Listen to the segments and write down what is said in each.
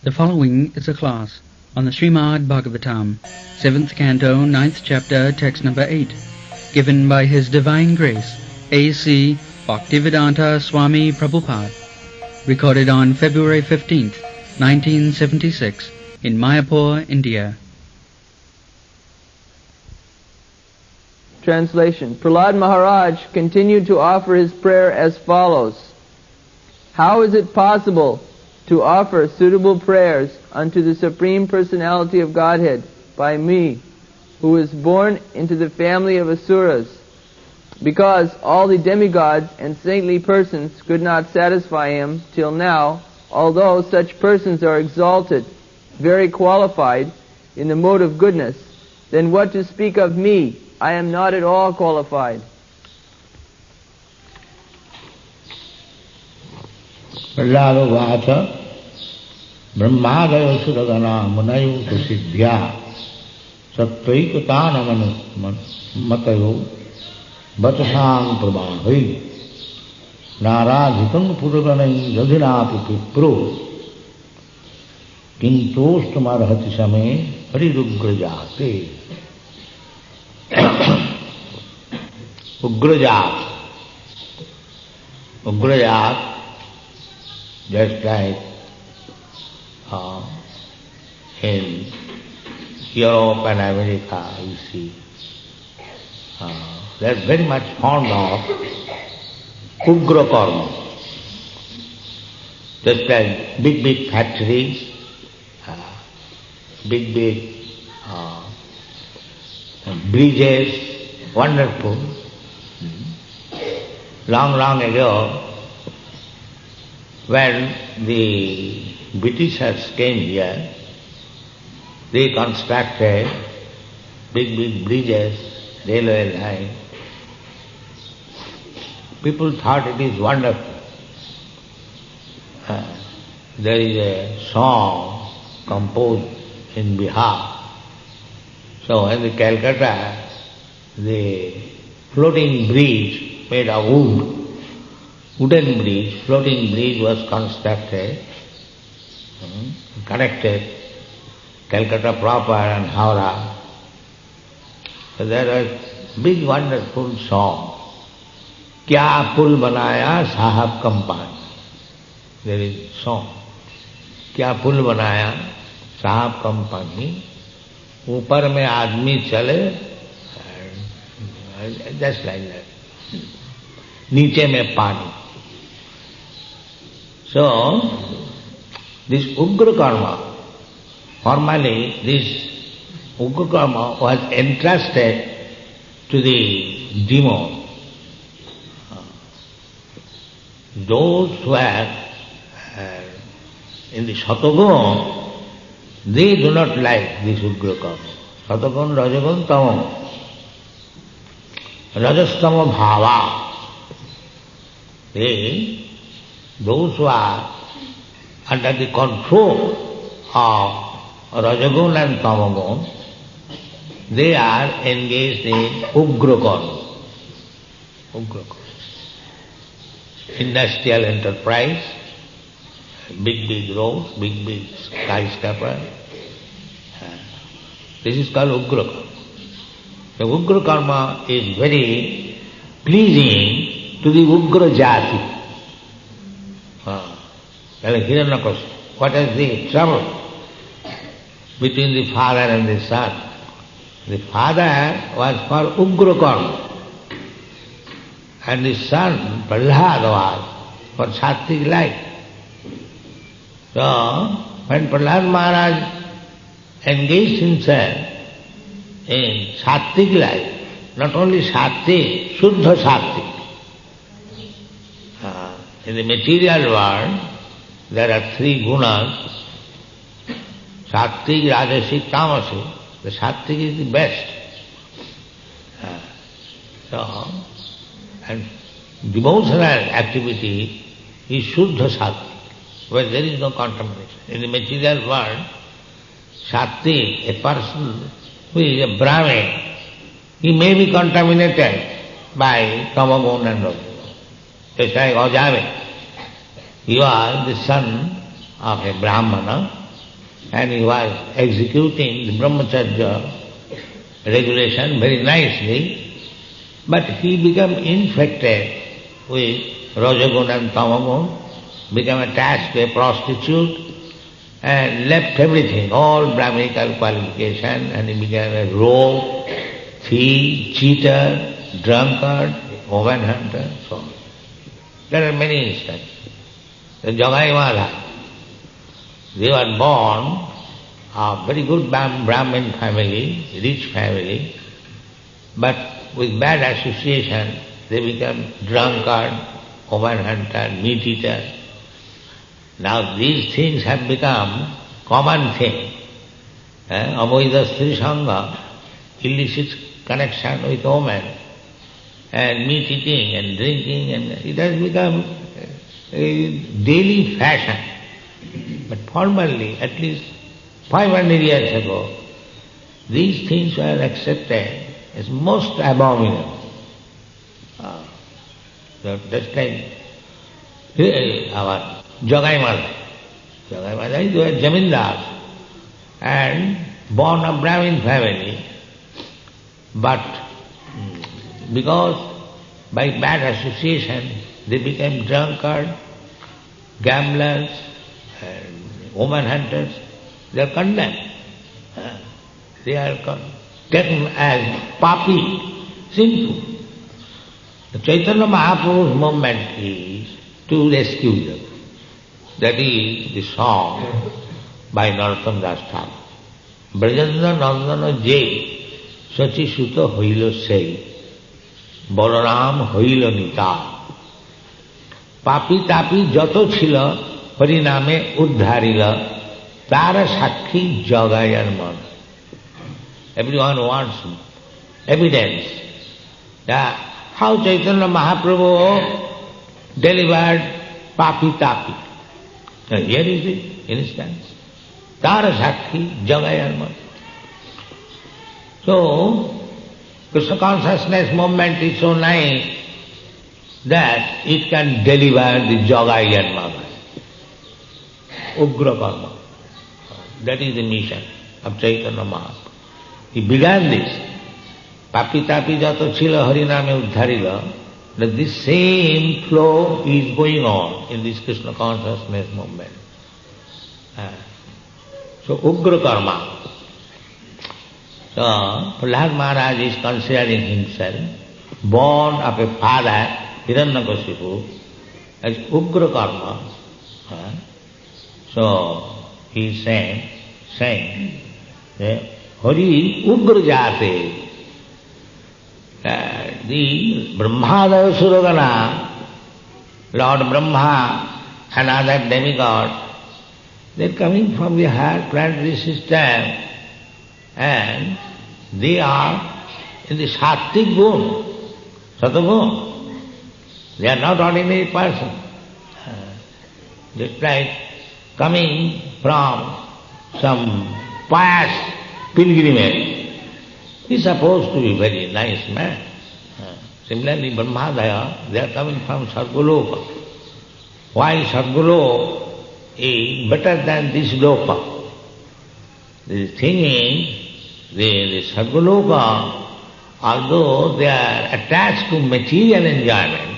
The following is a class on the Srimad Bhagavatam, 7th Canto, 9th Chapter, Text number 8, given by His Divine Grace, A.C. Bhaktivedanta Swami Prabhupada, recorded on February 15th, 1976, in Mayapur, India. Translation. Prahlad Maharaj continued to offer his prayer as follows. How is it possible to offer suitable prayers unto the Supreme Personality of Godhead by me, who is born into the family of Asuras, because all the demigods and saintly persons could not satisfy him till now, although such persons are exalted, very qualified in the mode of goodness, then what to speak of me? I am not at all qualified. Prahlada Vacha Brahmadaya Suragana Munayu Susiddhya Sattvaikatana Matayo Bhatasang Prabhavi Naradhitam Puraganai Yadhinapi Pipro Kintostamarhati Same Harirugrajate Ugrajat, just like in Europe and America, you see, they're very much fond of Ugra Karma. Just like big factories, big bridges, wonderful. Long ago, when the Britishers came here, they constructed big bridges, railway line. People thought it is wonderful. There is a song composed in Bihar. So in the Calcutta, the floating bridge made of wooden bridge, floating bridge was constructed, connected Calcutta proper and Howrah. So there was big wonderful song, Kya Pul Banaya Sahab Company. There is song, Kya Pul Banaya Sahab Company. ऊपर में आदमी चले, just like that. नीचे में पानी. So, this Ugra Karma, formally this Ugra Karma was entrusted to the demon. Those who are in the Satagun, they do not like this Ugra Karma. Satagun, Rajagun, Tamam. Rajastama Bhava. Those who are under the control of Rajagun and Tamagun, they are engaged in Ugra Karma. Industrial enterprise, big roads, big skyscraper. This is called Ugra Karma. The Ugra Karma is very pleasing to the Ugra Jati. What is the trouble between the father and the son? The father was for Ugra Karma and the son, Prahlad, was for Sattvic life. So, when Prahlad Maharaj engaged himself in Sattvic life, not only Sattvic, Shuddha Sattvic. In the material world, there are three gunas, Sattvic, Rajasic, Tamasic. The Sattvic is the best. And devotional activity is Shuddha Sattvic, where there is no contamination. In the material world, Sattvic, a person who is a Brahmin, he may be contaminated by Tamagun and Rajagun. Just like Ajami. He was the son of a Brahmana, and he was executing the brahmacharya regulation very nicely, but he became infected with rajagun and tamagun, became attached to a prostitute, and left everything, all Brahminical qualification, and he became a rogue, thief, cheater, drunkard, woman hunter, so on. There are many instances. The Jagai Mala, they were born of very good Brahmin family, rich family, but with bad association they become drunkard, woman hunter, meat eater. Now these things have become common thing. Avoida Stri Sangha, illicit connection with women, and meat eating and drinking, and it has become a daily fashion. But formerly, at least 500 years ago, these things were accepted as most abominable. So just like our Jagai Mala. Jagai Mala is a Jamindar and born of Brahmin family, but because by bad association they became drunkard, gamblers, and woman hunters. They are condemned. They are taken as papi, sinful. The Chaitanya Mahaprabhu's movement is to rescue them. That is the song by Narottam Das Thakur. Brajendra Nandana Jai Sachi Suta Hoilo Sei Balaram Hoilo Nita Papi Tapi Jato Chila Hariname Uddharila Tara Sakhi Jagayar Man. Everyone wants evidence that how Chaitanya Mahaprabhu delivered Papi Tapi. And here is the instance. Tara Sakhi Jagayar Man. So, Krishna consciousness movement is so nice that it can deliver the Jagayar Mama. Ugra Karma. That is the mission of Chaitanya Mahaprabhu. He began this. Papi tapi jato chila hariname uddharila. That this same flow is going on in this Krishna consciousness movement. So Ugra Karma. So Prahlad Maharaj is considering himself born of a father, Hiranyakashipu, as Ugra Karma. So he is saying Hari Ugra Jate. The Brahmadaya Suragana, Lord Brahma and other demigods, they are coming from the higher planetary system and they are in the Sattvic gun, Satagun. They are not ordinary person. Just like coming from some pious pilgrimage. He is supposed to be a very nice man. Similarly, Brahmadaya, they are coming from Sargaloka. Why Sargaloka is better than this Loka? The thing is, the Sargaloka, although they are attached to material enjoyment,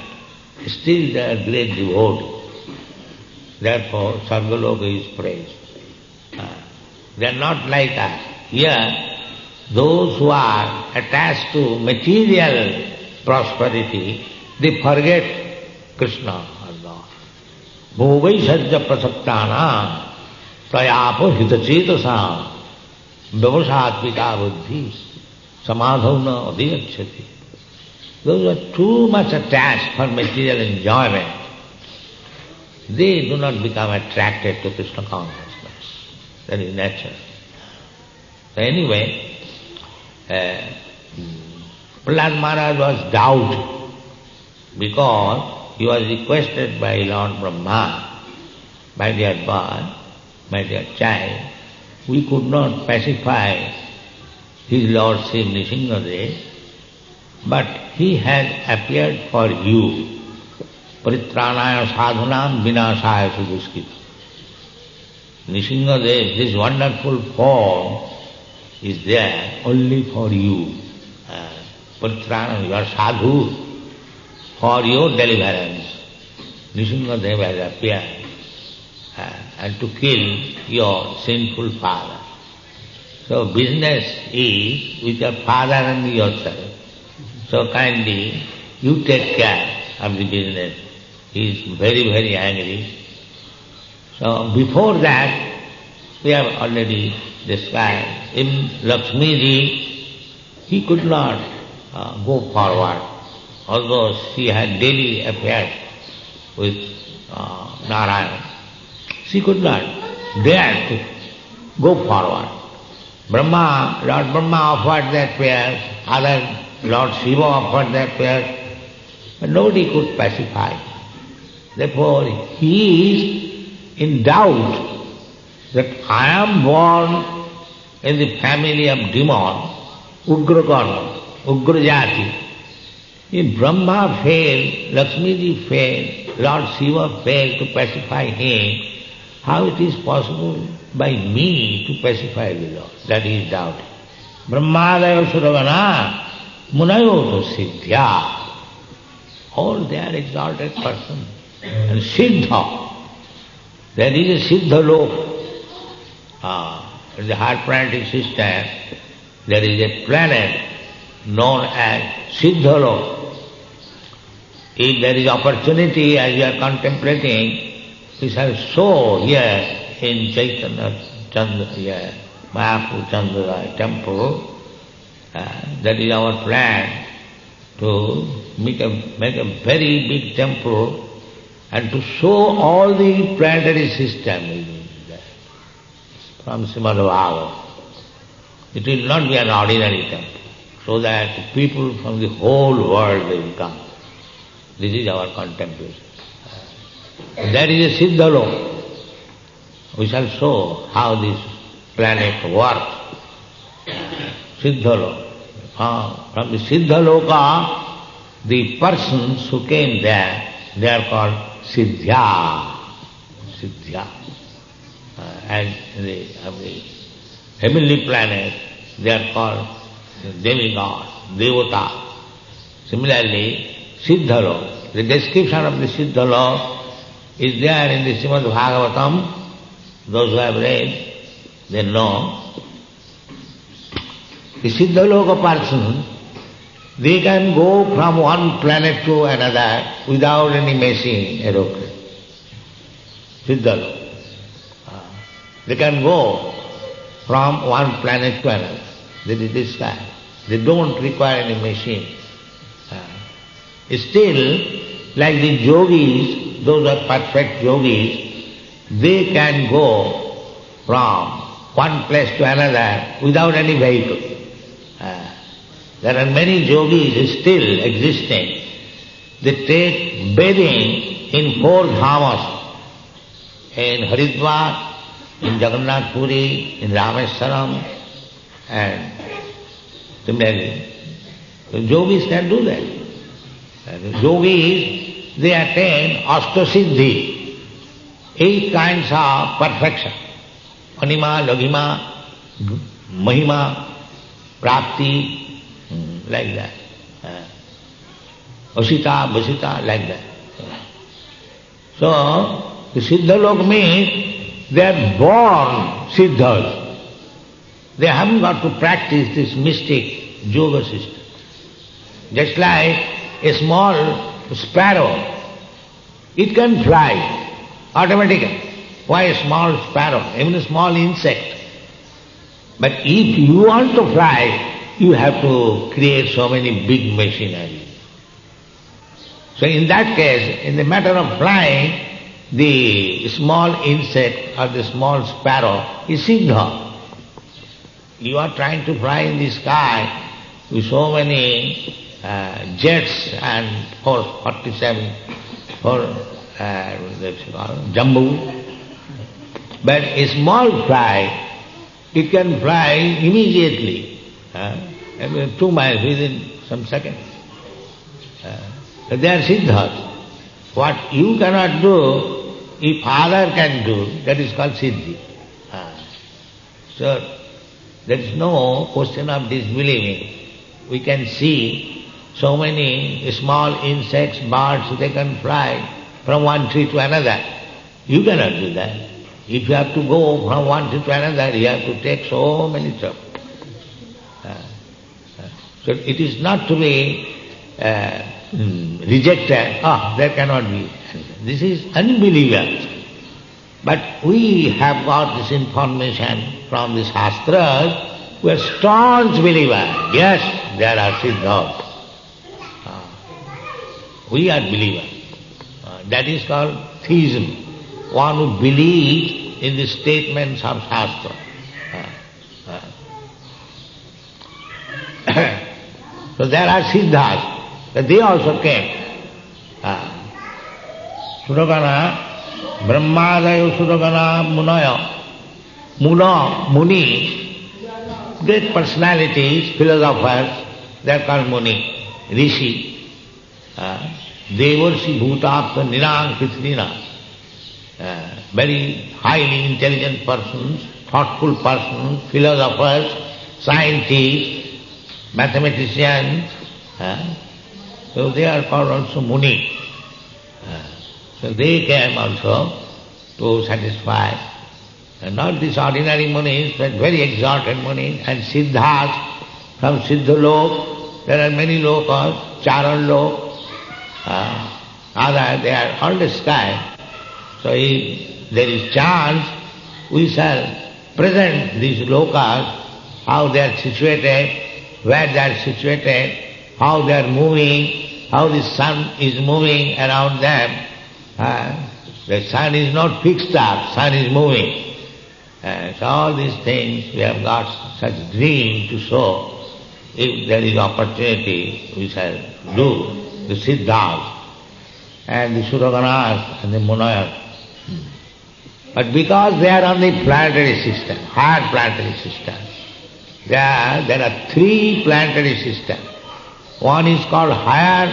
still they are great devotees. Therefore, Sargaloka is praised. They are not like us. Here, those who are attached to material prosperity, they forget Krishna or Lord. Bhovai sajja prasaktana prayapo hitachetasa vyavasatmika buddhi samadhavna adhyachati. Those who are too much attached for material enjoyment, they do not become attracted to Krishna consciousness. That is nature. So anyway, Prahlad Maharaj was doubted because he was requested by Lord Brahma, my dear boy, my dear child, we could not pacify his lordship Nrsimhadev, but he has appeared for you. Paritranaya sadhanam vinashaya suduskita. Nrsimhadev, this wonderful form is there only for you. Paritrana, you are sadhu, for your deliverance. Nrsimhadev has appeared and to kill your sinful father. So business is with your father and yourself. So kindly you take care of the business. He is very, very angry. So before that, we have already described, in Lakshmiji, he could not go forward, although she had daily affairs with Narayan. She could not dare to go forward. Lord Brahma offered that prayer, other Lord Shiva offered that prayer, but nobody could pacify. Therefore, he is in doubt that I am born in the family of demon, Ugrakarma, Ugrajati. If Brahma failed, Lakshmiji failed, Lord Shiva failed to pacify him, how it is possible by me to pacify the Lord? That is doubt. Brahmadaya Suravana, Munayo Siddhya. All they are exalted persons. And Siddha. There is a Siddha Lok. In the Harpanatic system, there is a planet known as Siddha Lok. If there is opportunity, as you are contemplating, we shall show here in Chaitanya Chandra, here, Mahaprabhu Chandra temple, that is our plan to make a very big temple and to show all the planetary system from Srimad Bhagavatam. It will not be an ordinary temple, so that people from the whole world will come. This is our contemplation. That is a Siddha Loka. We shall show how this planet works. Siddha Loka. From the Siddha Loka, the persons who came there, they are called Siddhya. Siddhya. And the heavenly planet, they are called demigod, devata. Similarly, Siddha Loka. The description of the Siddha Loka is there in the Srimad Bhagavatam. Those who have read, they know. The Siddha Loka person, they can go from one planet to another without any machine, aeroplane. Siddha Loka. They can go from one planet to another. That is this kind. They don't require any machine. Still, like the yogis, those are perfect yogis, they can go from one place to another without any vehicle. There are many yogis still existing. They take bathing in 4 dhamas, in Haridwar, in Jagannath Puri, in Rameswaram, and similarly. The yogis can do that. The yogis, they attain Ashtasiddhi, 8 kinds of perfection. Anima, Laghima, Mahima, Prapti, like that. Asita, Vasita, like that. So, the Siddha Loka means they are born Siddhas. They haven't got to practice this mystic yoga system. Just like a small sparrow, it can fly automatically. Why a small sparrow? Even a small insect. But if you want to fly, you have to create so many big machinery. So in that case, in the matter of flying, the small insect or the small sparrow is Siddha. You are trying to fly in the sky with so many jets and 447, Jambu. But a small fly, it can fly immediately, 2 miles within some seconds. They are Siddhas. What you cannot do, if other can do, that is called Siddhi. So there is no question of disbelieving. We can see so many small insects, birds, they can fly from one tree to another. You cannot do that. If you have to go from one tree to another, you have to take so many steps. So it is not to be rejected. There cannot be. This is unbelievers. But we have got this information from the Shastras. We are staunch believers. Yes, there are Siddhas. We are believers. That is called theism. One who believes in the statements of Shastra. So there are Siddhas. They also came. Suragana, Brahmadayo Suragana Munaya. Muni, great personalities, philosophers, they are called Muni, Rishi. Devarshi Bhutapta Nirang Kritrina. Very highly intelligent persons, thoughtful persons, philosophers, scientists, mathematicians. So they are called also Muni. So they came also to satisfy, and not these ordinary munis, but very exalted munis, and Siddhas from Siddhalok. There are many lokas, Charan-lok, other, they are all the sky. So if there is chance, we shall present these lokas, how they are situated, where they are situated, how they are moving, how the sun is moving around them. The sun is not fixed up, sun is moving. So all these things we have got such dream to show. If there is opportunity, we shall do the Siddhas and the Suraganas and the Munayas. But because they are on the planetary system, higher planetary system, there are three planetary systems. One is called higher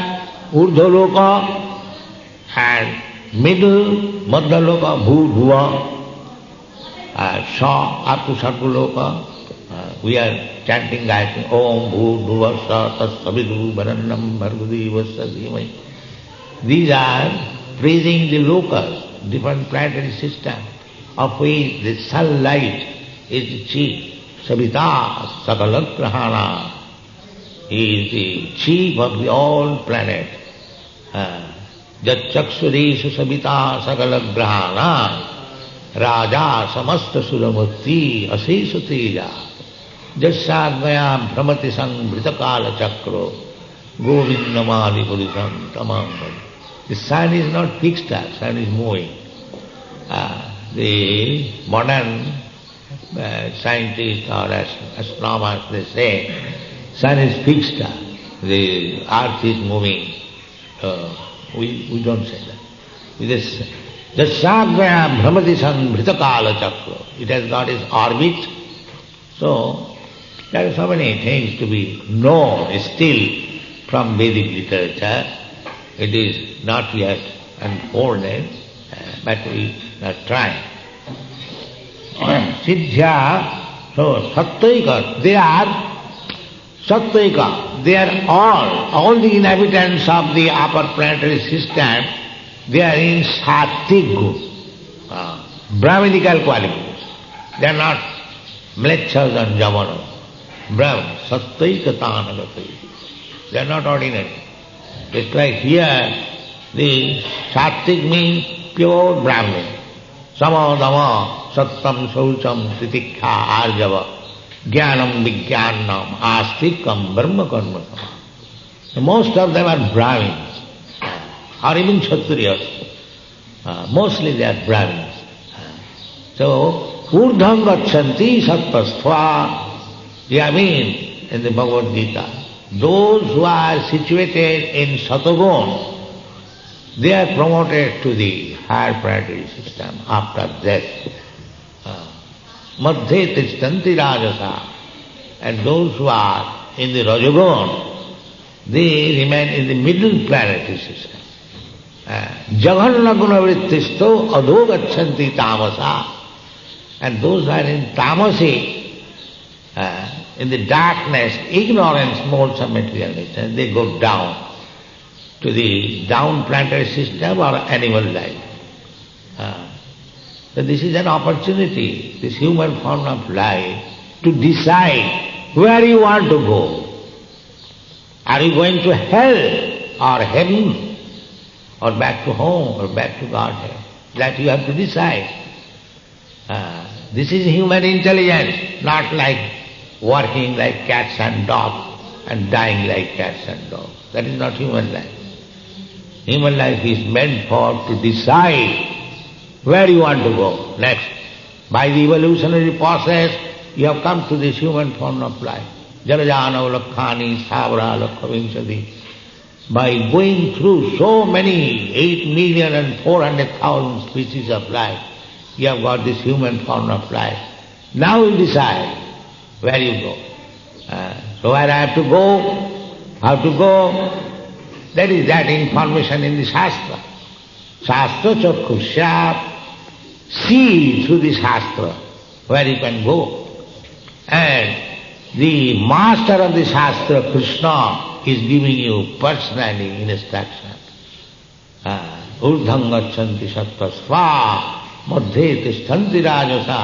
Urdhaloka and middle Madhyaloka Bhu-Dhuva, Sa up to Satululoka. We are chanting Gayatri, Om Bhu-Dhuva Sa Tas-Savidu Varannam Bhargadi Vassa Dhimai. These are praising the lokas, different planetary system, of which the sunlight is the chief. Savita Sakalagrahana is the chief of the all planet. Jatchaksureshu Savita Sakalagrahana Raja Samasta Suramurti Asesha Teja Jasadvaya Brahmati Sang Vritakala Chakro Govindamali Purisam Tamam. The sun is not fixed up, sun is moving. The modern scientists or astronomers, they say, sun is fixed up, the earth is moving. We don't say that. The Sadvaya Brahmati Sang Vritakala Chakra, it has got its orbit. So, there are so many things to be known still from Vedic literature. It is not yet unfolded, but we are trying. Siddhya, so Sattvaika, they are Sattvaika, they are all the inhabitants of the upper planetary system, they are in Sattvik gun, Brahminical qualities. They are not Mlecchas and Javanas. Brahman, Sattvaika Tanagati. They are not ordinary. It's like here, the Sattvik means pure Brahmin. Sama dhamma sattam saucham titikha arjava jnanam vijnanam astikam brahma karma sama. Most of them are Brahmins, or even Kshatriyas. Mostly they are Brahmins. So, urdham gachanti sattvastva, I mean in the Bhagavad Gita, those who are situated in Satagun, they are promoted to the higher planetary system after death. Madhye tishtanti rajasa. And those who are in the Rajagun, they remain in the middle planetary system. Jaghanna gunavrittisto adho gachanti tamasa. And those who are in tamasi, in the darkness, ignorance modes of material nature, they go down to the down-planted system or animal life. So this is an opportunity, this human form of life, to decide where you want to go. Are you going to hell or heaven, or back to home or back to Godhead? That you have to decide. This is human intelligence, not like working like cats and dogs and dying like cats and dogs. That is not human life. Human life is meant for to decide where you want to go next. By the evolutionary process, you have come to this human form of life. Jarajana lakhani savra lakhavinchadi. By going through so many 8,400,000 species of life, you have got this human form of life. Now you decide where you go. So where I have to go, how to go, that is that information in the Shastra. Shastra chakkhusyat, see through the Shastra where you can go. And the master of the Shastra, Krishna, is giving you personally instruction. Urdham gachanti sattasva, madhye tishtanti rajasa,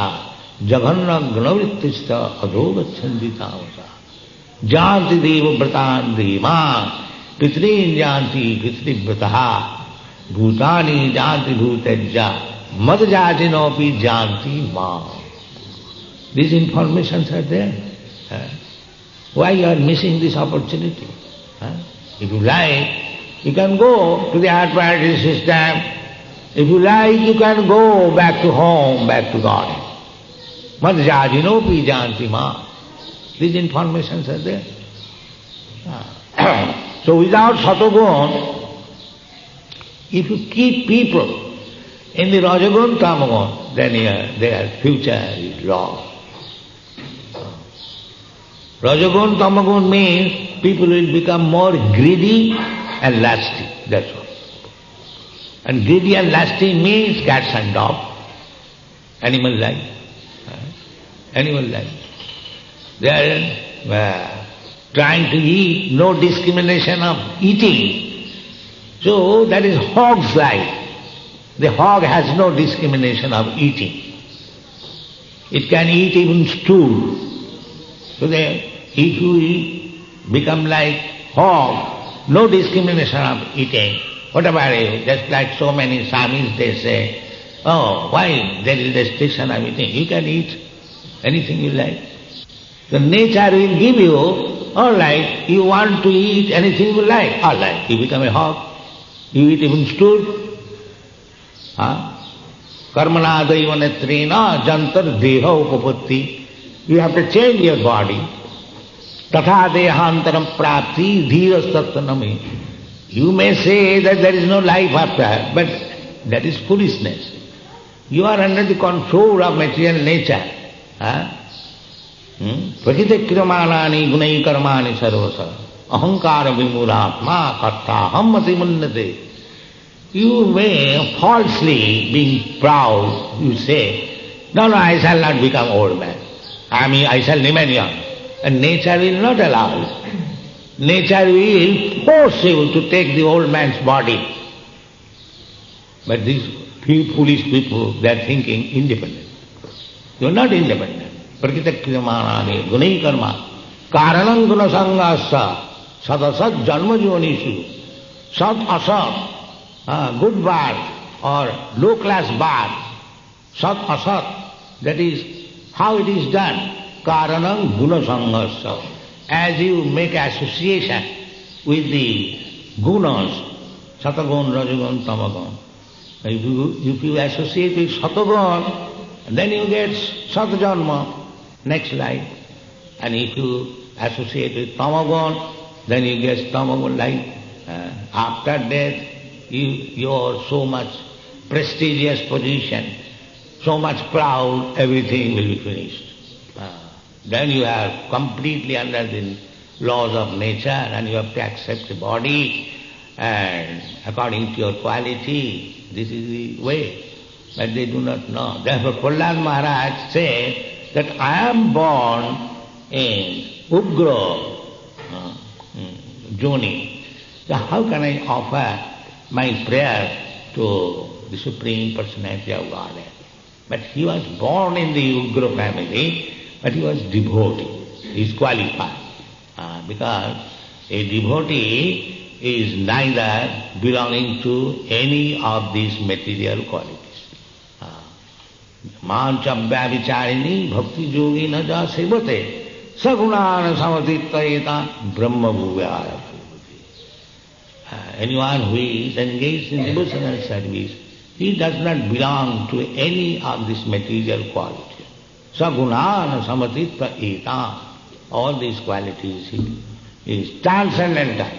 jaganna gnavrittista adho gachanti tamasa. Janti deva vratan deva, pitrin janti pitrivrataha, bhutani janti bhutejja, madjatinopi janti ma. These informations are there. Why you are missing this opportunity? If you like, you can go to the hard-party system. If you like, you can go back to home, back to God. Madjajinopi janti ma. These informations are there. So without Satagun, if you keep people in the Rajagun, Tamagun, then their future is lost. Rajagun, Tamagun means people will become more greedy and lusty, that's all. And greedy and lusty means cats and dogs, animal life. Animal life. They are trying to eat, no discrimination of eating. So that is hog's life. The hog has no discrimination of eating. It can eat even stool. So if you become like hog, no discrimination of eating. What about it? Just like so many Swamis, they say, oh, why there is restriction of eating? You can eat anything you like. The nature will give you, all right, you want to eat anything you like, all right, you become a hog. You eat even stool. Karmana daiva netrena jantar deha upapatti. You have to change your body. Tatha dehantaram prapti dhirastattanami. You may say that there is no life after, but that is foolishness. You are under the control of material nature. Prakite kriyamanani gunai karmani sarvasa. Ahankara vimuratma karta hammati munnate. You may falsely, being proud, you say, no, I shall not become old man. I shall remain young. And nature will not allow it. Nature will force you to take the old man's body. But these foolish people, they are thinking independent. You are not independent. Prakita kriyamanani gunai karma karanam guna sangasa sadasat janma jonishu sat asat, good birth or low class birth, sat asat, that is how it is done. Karanam guna sangasa. As you make association with the gunas, satagun, rajagun, tamagun. If you associate with satagun, then you get satajanma, next life. And if you associate with tamagun, then you get tamagun life. After death, you are so much prestigious position, so much proud, everything will be finished. Then you are completely under the laws of nature and you have to accept the body and according to your quality, this is the way. But they do not know. Therefore Prahlad Maharaj said that I am born in Ugra Joni. So how can I offer my prayer to the Supreme Personality of Godhead? But he was born in the Ugra family, but he was devotee. He is qualified. Because a devotee is neither belonging to any of these material qualities. Manchabhya vicharini bhakti yogina ja sevate sagunana samatitayeta brahma bhuvaya. Anyone who is engaged in devotional service, he does not belong to any of this material quality. Sagunana samatitayeta. All these qualities he is transcendental.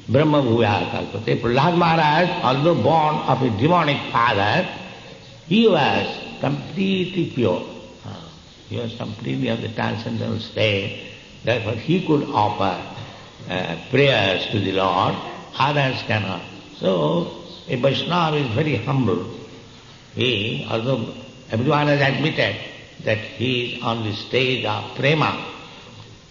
Brahma bhuvaya kalpate. Prahlad Maharaj, although born of a demonic father, he was completely pure. He was completely of the transcendental state. Therefore he could offer prayers to the Lord, others cannot. So a Vaishnava is very humble. He, although everyone has admitted that he is on the stage of prema,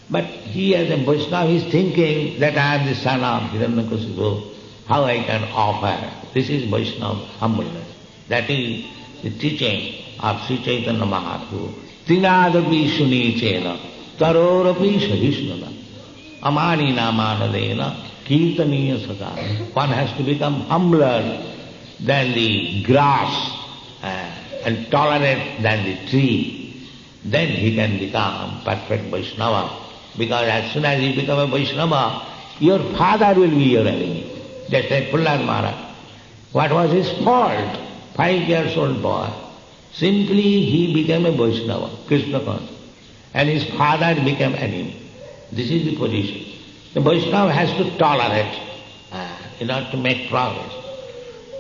but he as a Vaishnava is thinking that I am the son of Hiranyakasipu, how I can offer. This is Vaishnava humbleness. That is the teaching of Sri Chaitanya Mahaprabhu. Tinadapi sunichena, tarorapi sahishnana, amanina manadena, kirtaniya sada. One has to become humbler than the grass and tolerant than the tree. Then he can become perfect Vaishnava. Because as soon as you become a Vaishnava, your father will be your enemy. Just like Prahlad Maharaj. What was his fault? 5 years old boy. Simply he became a Vaishnava, Krishna conscious. And his father became enemy. This is the position. The Vaishnava has to tolerate in order to make progress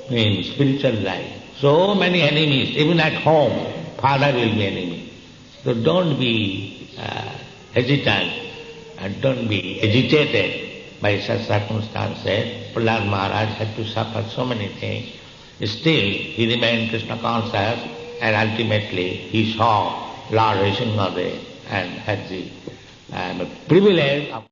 in spiritual life. So many enemies, even at home, father will be enemy. So don't be hesitant and don't be agitated by such circumstances. Prahlad Maharaj had to suffer so many things. Still, he remained Krishna conscious, and ultimately he saw Lord Nrsimhadev and had the privilege of